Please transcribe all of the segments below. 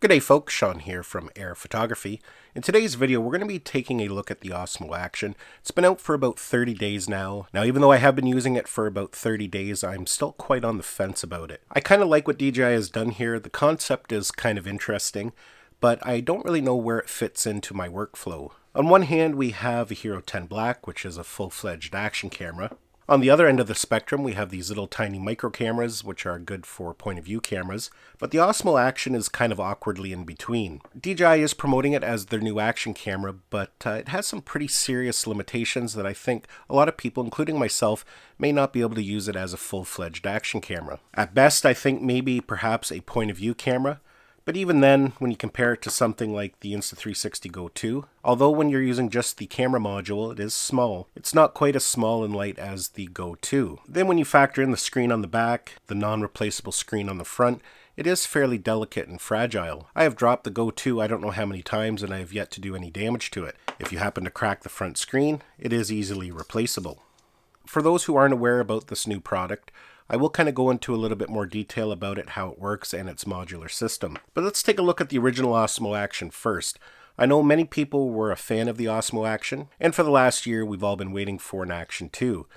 Good day folks, Sean here from Air Photography. In today's video we're going to be taking a look at the Osmo Action. It's been out for about 30 days now. Now even though I have been using it for about 30 days, I'm still quite on the fence about it. I kind of like what DJI has done here. The concept is kind of interesting, but I don't really know where it fits into my workflow. On one hand we have a Hero 10 Black, which is a full-fledged action camera. On the other end of the spectrum, we have these little tiny micro cameras, which are good for point-of-view cameras, but the Osmo Action is kind of awkwardly in between. DJI is promoting it as their new action camera, but it has some pretty serious limitations that I think a lot of people, including myself, may not be able to use it as a full-fledged action camera. At best, I think maybe perhaps a point-of-view camera, but even then, when you compare it to something like the Insta360 Go 2, although when you're using just the camera module, it is small, it's not quite as small and light as the Go 2. Then when you factor in the screen on the back, the non-replaceable screen on the front, it is fairly delicate and fragile. I have dropped the Go 2 I don't know how many times and I have yet to do any damage to it. If you happen to crack the front screen, it is easily replaceable. For those who aren't aware about this new product, I will kind of go into a little bit more detail about it, how it works, and its modular system. But let's take a look at the original Osmo Action first. I know many people were a fan of the Osmo Action, and for the last year we've all been waiting for an Action 2.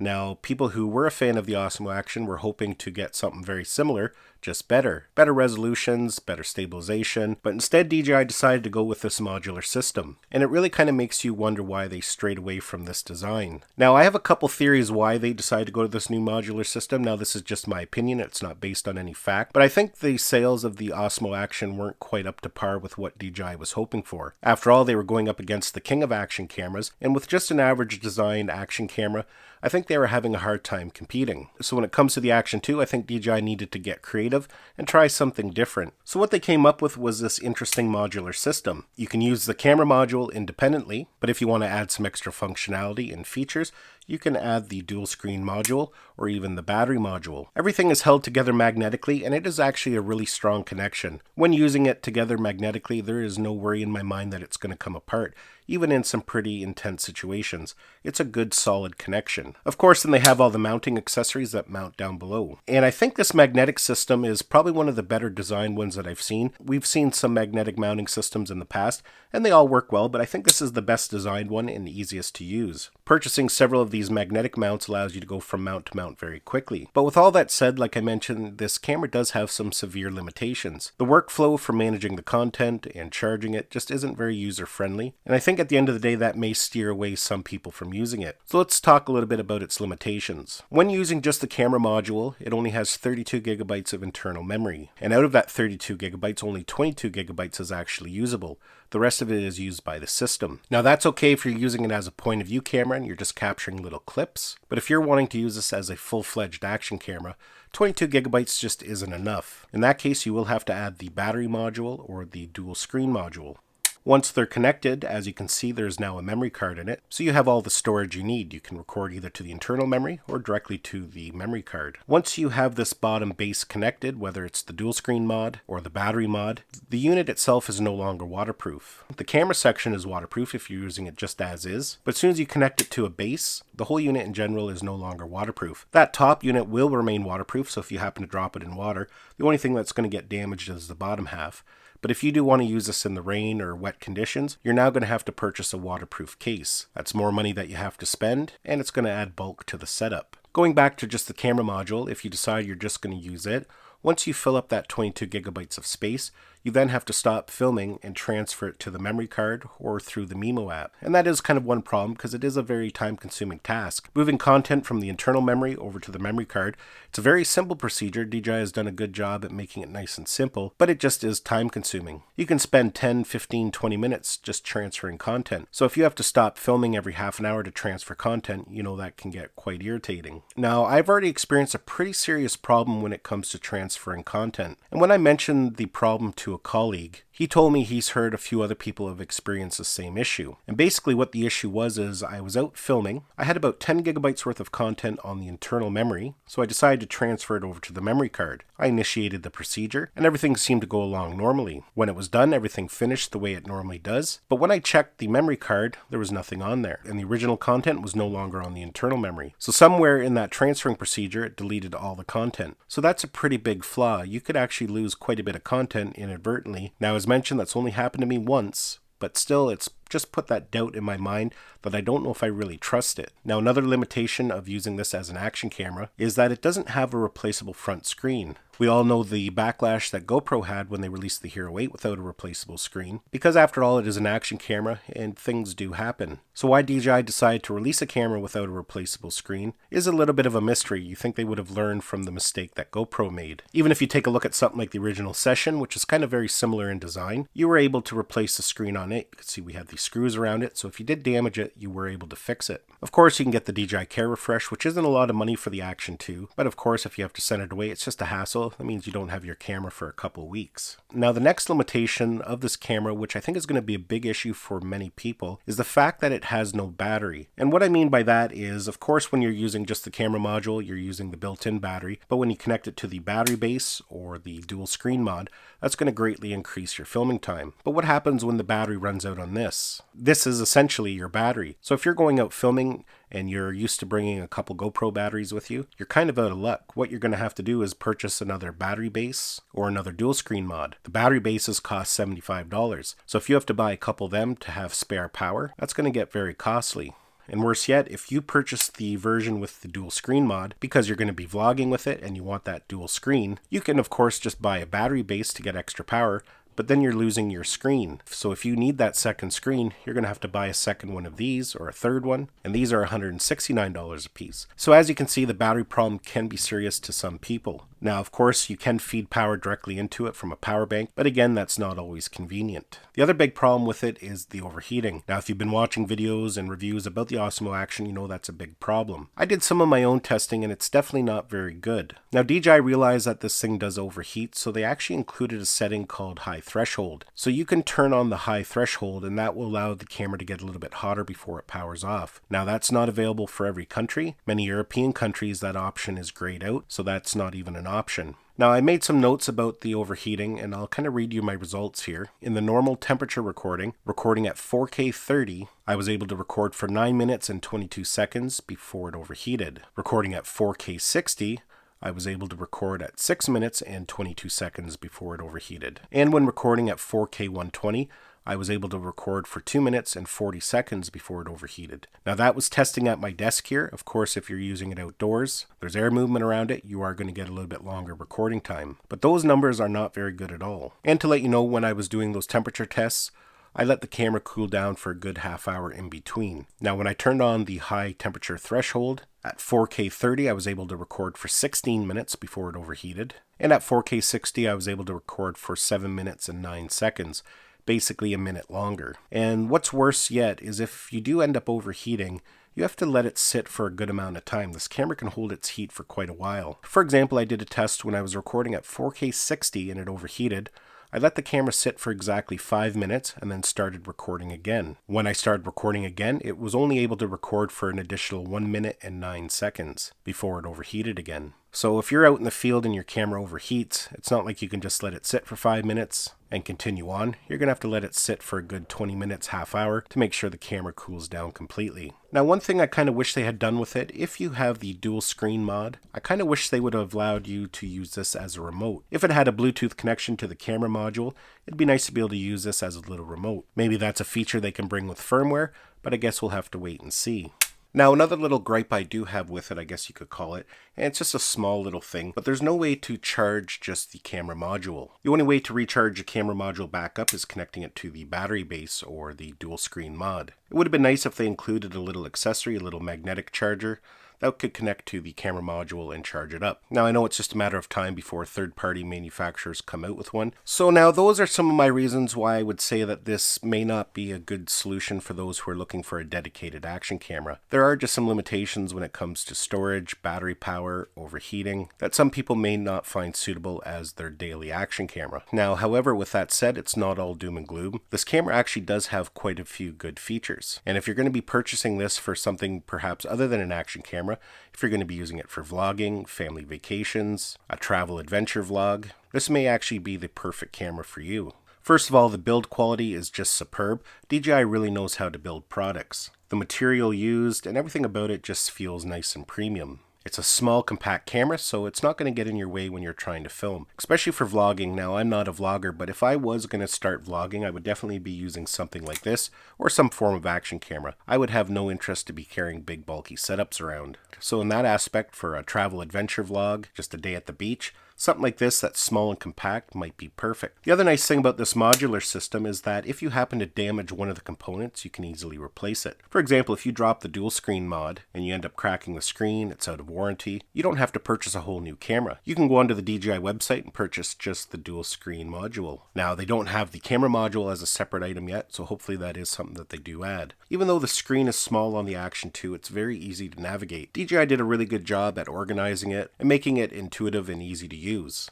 Now, people who were a fan of the Osmo Action were hoping to get something very similar, just better. Better resolutions, better stabilization, but instead DJI decided to go with this modular system. And it really kind of makes you wonder why they strayed away from this design. Now, I have a couple theories why they decided to go to this new modular system. Now, this is just my opinion, it's not based on any fact, but I think the sales of the Osmo Action weren't quite up to par with what DJI was hoping for. After all, they were going up against the king of action cameras, and with just an average design action camera, I think they were having a hard time competing. So when it comes to the Action 2, I think DJI needed to get creative and try something different. So what they came up with was this interesting modular system. You can use the camera module independently, but if you want to add some extra functionality and features, you can add the dual screen module or even the battery module. Everything is held together magnetically and it is actually a really strong connection. When using it together magnetically, there is no worry in my mind that it's going to come apart, even in some pretty intense situations. It's a good solid connection. Of course, then they have all the mounting accessories that mount down below. And I think this magnetic system is probably one of the better designed ones that I've seen. We've seen some magnetic mounting systems in the past and they all work well, but I think this is the best designed one and easiest to use. Purchasing several of these magnetic mounts allows you to go from mount to mount very quickly. But with all that said, like I mentioned, this camera does have some severe limitations. The workflow for managing the content and charging it just isn't very user friendly, and I think at the end of the day that may steer away some people from using it. So let's talk a little bit about its limitations. When using just the camera module, it only has 32 gigabytes of internal memory, and out of that 32 gigabytes, only 22 gigabytes is actually usable. The rest of it is used by the system. Now that's okay if you're using it as a point of view camera and you're just capturing little clips, but if you're wanting to use this as a full-fledged action camera, 22 gigabytes just isn't enough. In that case, you will have to add the battery module or the dual screen module. Once they're connected, as you can see, there's now a memory card in it, so you have all the storage you need. You can record either to the internal memory or directly to the memory card. Once you have this bottom base connected, whether it's the dual screen mod or the battery mod, the unit itself is no longer waterproof. The camera section is waterproof if you're using it just as is, but as soon as you connect it to a base, the whole unit in general is no longer waterproof. That top unit will remain waterproof, so if you happen to drop it in water, the only thing that's going to get damaged is the bottom half. But if you do want to use this in the rain or wet conditions, you're now going to have to purchase a waterproof case. That's more money that you have to spend, and it's going to add bulk to the setup. Going back to just the camera module, if you decide you're just going to use it, once you fill up that 22 gigabytes of space, you then have to stop filming and transfer it to the memory card or through the Mimo app. And that is kind of one problem because it is a very time-consuming task. Moving content from the internal memory over to the memory card, it's a very simple procedure. DJI has done a good job at making it nice and simple, but it just is time-consuming. You can spend 10, 15, 20 minutes just transferring content. So if you have to stop filming every half an hour to transfer content, you know that can get quite irritating. Now, I've already experienced a pretty serious problem when it comes to transferring content. And when I mentioned the problem to a colleague, he told me he's heard a few other people have experienced the same issue. And basically what the issue was is I was out filming. I had about 10 gigabytes worth of content on the internal memory, so I decided to transfer it over to the memory card. I initiated the procedure, and everything seemed to go along normally. When it was done, everything finished the way it normally does. But when I checked the memory card, there was nothing on there, and the original content was no longer on the internal memory. So somewhere in that transferring procedure, it deleted all the content. So that's a pretty big flaw. You could actually lose quite a bit of content in a inadvertently. Now, as mentioned, that's only happened to me once, but still, it's just put that doubt in my mind that I don't know if I really trust it. Now, another limitation of using this as an action camera is that it doesn't have a replaceable front screen. We all know the backlash that GoPro had when they released the Hero 8 without a replaceable screen, because after all, it is an action camera and things do happen. So why DJI decided to release a camera without a replaceable screen is a little bit of a mystery. You think they would have learned from the mistake that GoPro made. Even if you take a look at something like the original Session, which is kind of very similar in design, you were able to replace the screen on it. You can see we had these screws around it, so if you did damage it, you were able to fix it. Of course, you can get the DJI Care Refresh, which isn't a lot of money for the Action 2, but of course, if you have to send it away, it's just a hassle. That means you don't have your camera for a couple weeks. Now, the next limitation of this camera, which I think is going to be a big issue for many people, is the fact that it has no battery. And what I mean by that is, of course, when you're using just the camera module, you're using the built-in battery, but when you connect it to the battery base or the dual screen mod, that's going to greatly increase your filming time. But what happens when the battery runs out on this? This is essentially your battery. So if you're going out filming and you're used to bringing a couple GoPro batteries with you, you're kind of out of luck. What you're going to have to do is purchase another battery base or another dual screen mod. The battery bases cost $75. So if you have to buy a couple of them to have spare power, that's going to get very costly. And worse yet, if you purchase the version with the dual screen mod, because you're going to be vlogging with it and you want that dual screen, you can of course just buy a battery base to get extra power, but then you're losing your screen. So if you need that second screen, you're going to have to buy a second one of these or a third one, and these are $169 a piece. So as you can see, the battery problem can be serious to some people. Now, of course, you can feed power directly into it from a power bank, but again, that's not always convenient. The other big problem with it is the overheating. Now, if you've been watching videos and reviews about the Osmo Action, you know that's a big problem. I did some of my own testing, and it's definitely not very good. Now, DJI realized that this thing does overheat, so they actually included a setting called high threshold. So you can turn on the high threshold, and that will allow the camera to get a little bit hotter before it powers off. Now, that's not available for every country. Many European countries, that option is grayed out, so that's not even an option. Now, I made some notes about the overheating, and I'll kind of read you my results here. In the normal temperature recording at 4K 30, I was able to record for 9 minutes and 22 seconds before it overheated. Recording at 4K 60, I was able to record at 6 minutes and 22 seconds before it overheated. And when recording at 4K 120, I was able to record for 2 minutes and 40 seconds before it overheated. Now that was testing at my desk here. Of course, if you're using it outdoors, there's air movement around it, you are going to get a little bit longer recording time. But those numbers are not very good at all. And to let you know, when I was doing those temperature tests, I let the camera cool down for a good half hour in between. Now when I turned on the high temperature threshold, at 4K 30 I was able to record for 16 minutes before it overheated. And at 4K 60 I was able to record for 7 minutes and 9 seconds. Basically a minute longer. And what's worse yet is if you do end up overheating, you have to let it sit for a good amount of time. This camera can hold its heat for quite a while. For example, I did a test when I was recording at 4K 60 and it overheated. I let the camera sit for exactly 5 minutes and then started recording again. When I started recording again, it was only able to record for an additional 1 minute and 9 seconds before it overheated again. So if you're out in the field and your camera overheats, it's not like you can just let it sit for 5 minutes and continue on. You're going to have to let it sit for a good 20 minutes, half hour to make sure the camera cools down completely. Now, one thing I kind of wish they had done with it, if you have the dual screen mod, I kind of wish they would have allowed you to use this as a remote. If it had a Bluetooth connection to the camera module, it'd be nice to be able to use this as a little remote. Maybe that's a feature they can bring with firmware, but I guess we'll have to wait and see. Now, another little gripe I do have with it, I guess you could call it, and it's just a small little thing, but there's no way to charge just the camera module. The only way to recharge a camera module back up is connecting it to the battery base or the dual screen mod. It would have been nice if they included a little accessory, a little magnetic charger, that could connect to the camera module and charge it up. Now I know it's just a matter of time before third-party manufacturers come out with one. So now those are some of my reasons why I would say that this may not be a good solution for those who are looking for a dedicated action camera. There are just some limitations when it comes to storage, battery power, overheating, that some people may not find suitable as their daily action camera. Now, however, with that said, it's not all doom and gloom. This camera actually does have quite a few good features. And if you're going to be purchasing this for something perhaps other than an action camera, if you're going to be using it for vlogging, family vacations, a travel adventure vlog, this may actually be the perfect camera for you. First of all, the build quality is just superb. DJI really knows how to build products. The material used and everything about it just feels nice and premium. It's a small, compact camera, so it's not going to get in your way when you're trying to film, especially for vlogging. Now, I'm not a vlogger, but if I was going to start vlogging, I would definitely be using something like this or some form of action camera. I would have no interest to be carrying big, bulky setups around. So in that aspect, for a travel adventure vlog, just a day at the beach, something like this that's small and compact might be perfect. The other nice thing about this modular system is that if you happen to damage one of the components, you can easily replace it. For example, if you drop the dual screen mod and you end up cracking the screen, it's out of warranty, you don't have to purchase a whole new camera. You can go onto the DJI website and purchase just the dual screen module. Now, they don't have the camera module as a separate item yet, so hopefully that is something that they do add. Even though the screen is small on the Action 2, it's very easy to navigate. DJI did a really good job at organizing it and making it intuitive and easy to use.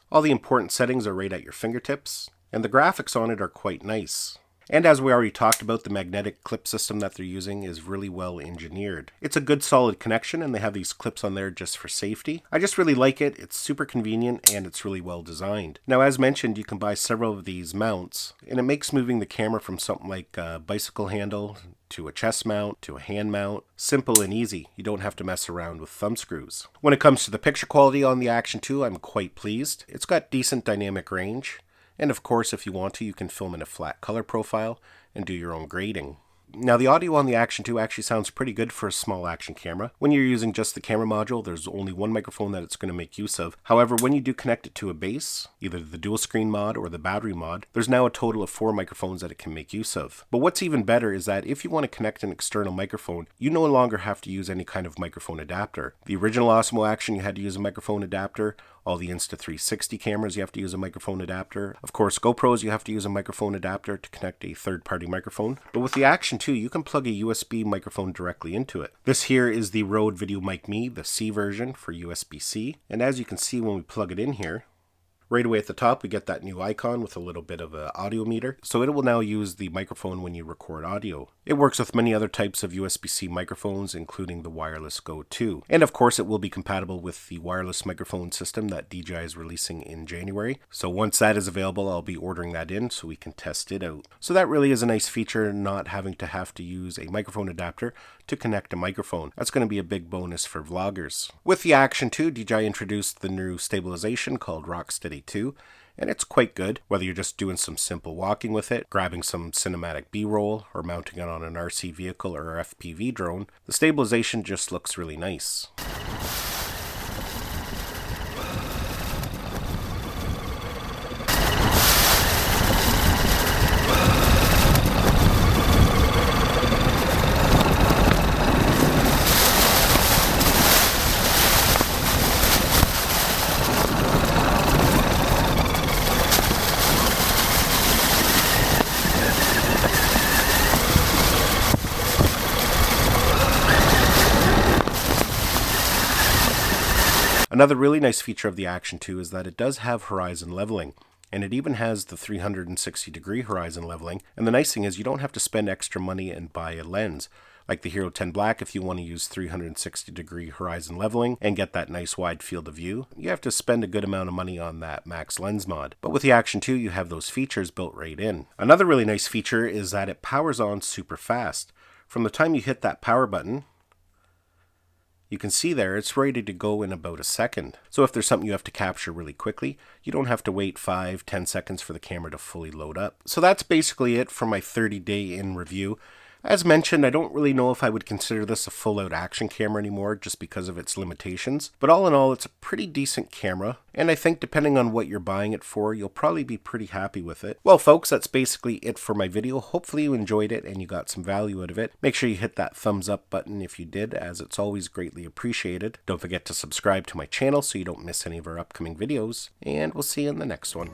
All the important settings are right at your fingertips, and the graphics on it are quite nice. And as we already talked about, the magnetic clip system that they're using is really well engineered. It's a good solid connection, and they have these clips on there just for safety. I just really like it. It's super convenient and it's really well designed. Now, as mentioned, you can buy several of these mounts, and it makes moving the camera from something like a bicycle handle to a chest mount, to a hand mount, simple and easy. You don't have to mess around with thumb screws. When it comes to the picture quality on the Action 2, I'm quite pleased. It's got decent dynamic range. And of course, if you want to, you can film in a flat color profile and do your own grading. Now, the audio on the Action 2 actually sounds pretty good for a small action camera. When you're using just the camera module, there's only one microphone that it's going to make use of. However, when you do connect it to a base, either the dual screen mod or the battery mod, there's now a total of 4 microphones that it can make use of. But what's even better is that if you want to connect an external microphone, you no longer have to use any kind of microphone adapter. The original Osmo Action, you had to use a microphone adapter. All the Insta360 cameras, you have to use a microphone adapter. Of course, GoPros, you have to use a microphone adapter to connect a third-party microphone. But with the Action 2, you can plug a USB microphone directly into it. This here is the Rode Video Mic Me, the C version for USB-C. And as you can see when we plug it in here, right away at the top, we get that new icon with a little bit of an audio meter. So it will now use the microphone when you record audio. It works with many other types of USB-C microphones, including the Wireless Go 2. And of course, it will be compatible with the wireless microphone system that DJI is releasing in January. So once that is available, I'll be ordering that in so we can test it out. So that really is a nice feature, not having to have to use a microphone adapter to connect a microphone. That's going to be a big bonus for vloggers. With the Action 2, DJI introduced the new stabilization called Rocksteady 2, and it's quite good, whether you're just doing some simple walking with it, grabbing some cinematic B-roll, or mounting it on an RC vehicle or FPV drone. The stabilization just looks really nice. Another really nice feature of the Action 2 is that it does have horizon leveling, and it even has the 360-degree horizon leveling. And the nice thing is you don't have to spend extra money and buy a lens. Like the Hero 10 Black, if you want to use 360-degree horizon leveling and get that nice wide field of view, you have to spend a good amount of money on that max lens mod. But with the Action 2, you have those features built right in. Another really nice feature is that it powers on super fast. From the time you hit that power button, you can see there it's ready to go in about a second. So if there's something you have to capture really quickly, you don't have to wait 5-10 seconds for the camera to fully load up. So that's basically it for my 30-day in review. As mentioned, I don't really know if I would consider this a full-out action camera anymore just because of its limitations, but all in all, it's a pretty decent camera, and I think depending on what you're buying it for, you'll probably be pretty happy with it. Well, folks, that's basically it for my video. Hopefully you enjoyed it and you got some value out of it. Make sure you hit that thumbs up button if you did, as it's always greatly appreciated. Don't forget to subscribe to my channel so you don't miss any of our upcoming videos, and we'll see you in the next one.